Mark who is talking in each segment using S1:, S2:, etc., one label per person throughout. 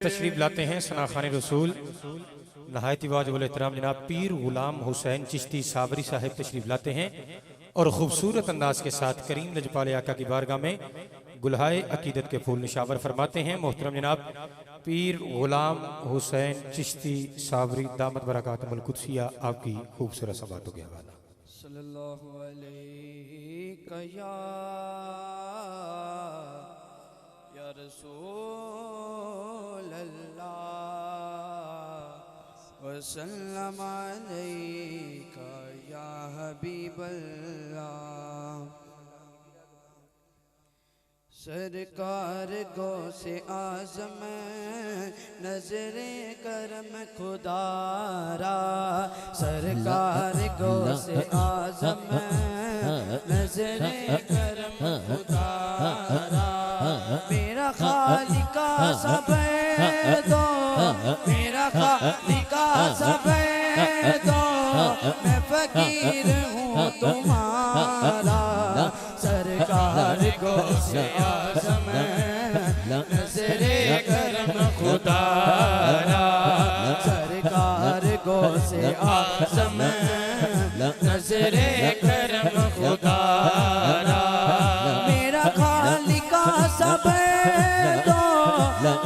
S1: तशरीफ लाते हैं सनाखान रसूल नहायत वाजिबुल एहतराम जनाब पीर गुलाम हुसैन चिश्ती साबरी साहिब तशरीफ लाते हैं और खूबसूरत अंदाज के साथ करीम लजपाल आका की बारगाह में गुलहाए अकीदत के फूल निशावर फरमाते हैं। मोहतरम जनाब पीर गुलाम हुसैन चिश्ती साबरी दामत बरकातुहुल कुद्सिया आपकी खूबसूरत सबातों के हवाला।
S2: सल्लल्लाहु अलैहि या रसूल अल्लाह वसल्लम अलैका या हबीब अल्लाह। सरकार गो से आज़म नजरे करम खुदारा, सरकार गो से आज़म नजरे करम खुदारा। मेरा खालिका सब दो, मेरा खालिका सब दो, मैं फकीर हूँ तुम्हारा। सरकार को से आज़म नजरे करम खुदारा, सरकार को से आज़म नजरे करम खुदारा। मेरा खालिका सब दो,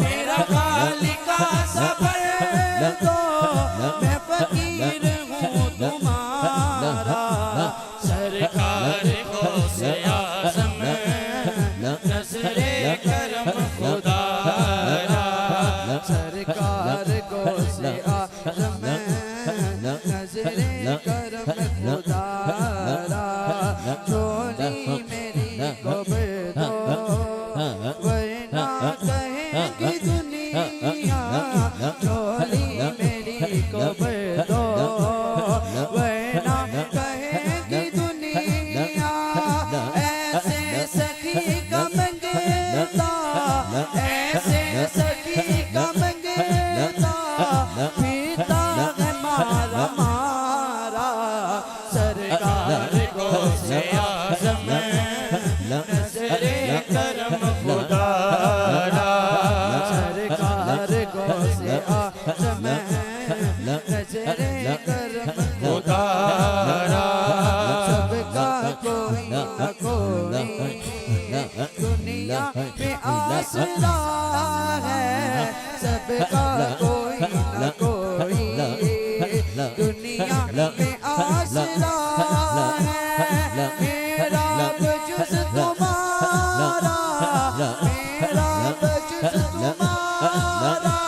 S2: मेरा खालिका सब दो, मैं फकीर हूँ तुम्हारा। सरकार को से आज़म नजरे करम खुदारा, सरकार को से आज़म नजरे करम खुदारा। झोली मेरी को दो वरना कहेगी दुनिया, झोली मेरी को दो वरना कहेगी दुनिया। ऐसे सखी का मंगता, ऐसे सखी का मंगता, पीता है मारा मारा। सरकार को से आज़म नजरे करम खुदारा, सरकार को से आज़म नजरे करम खुदारा। सबका कोई न कोई दुनिया में आसरा है, सबका कोई न कोई दुनिया में आसरा है। मेरा वजूद तुम्हारा, मेरा वजूद तुम्हारा,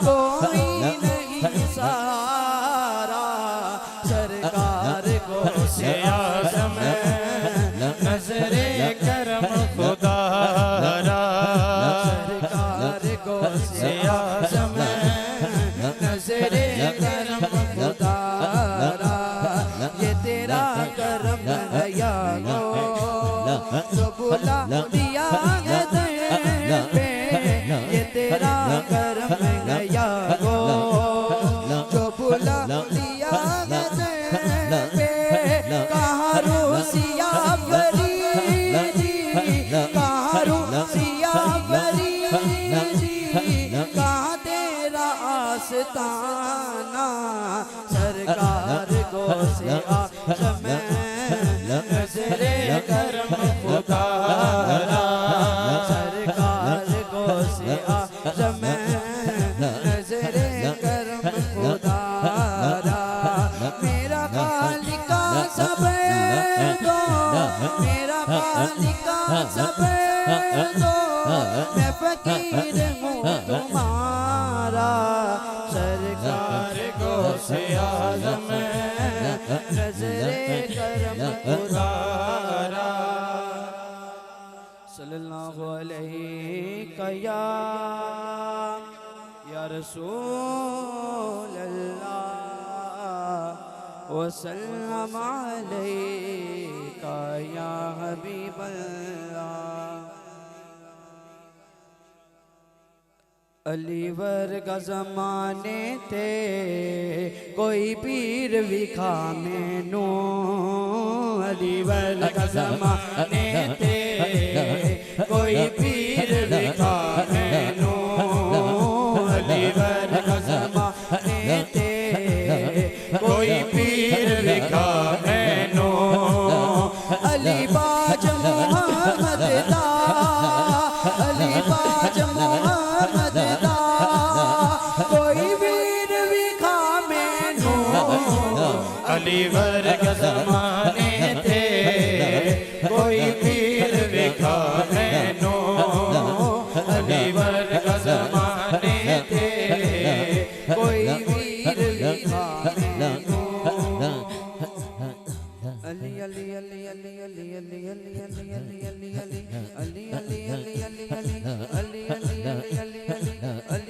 S2: कोई नहीं सहारा। सरकार को से आज़म नजरे करम खुदारा, सरकार को से आज़म नजरे करम खुदारा। ये तेरा करम है या गो जो बुला दिया है दर पे, ये तेरा करम है या गो जो बुला दिया है दर पे। कहाँ रूसिया फरीदी, कहाँ रूसिया फरीदी, कहाँ तेरा आस्ताना। सरकार को से आज़म नजरे करम खुदारा, सरकार को से आज़म नजरे करम खुदारा। मेरा खालिका सब दो, मेरा खालिका सब दो, मैं फकीर हूँ तुम्हारा। सरकार को से आज़म नजरे करम खुदारा। सल्लल्लाहु अलैहि या रसूल अल्लाह वसल्लम अलैका या हबीब अल्लाह। अली वर्गा ज़माने ते कोई पीर विखा मैनू, अली वर्गा ज़माने ते कोई पीर विखा मैनू।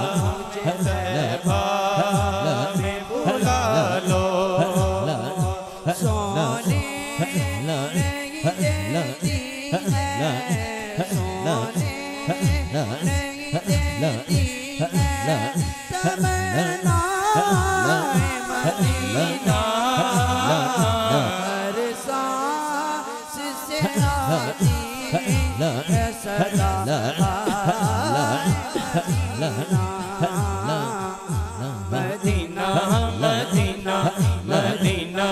S2: मुझे तैबा में बुला लो सोने नहीं देती है सोने नहीं देती है तमन्नाए मदीना हर सांस से आती है सदा
S1: मदीना मदीना मदीना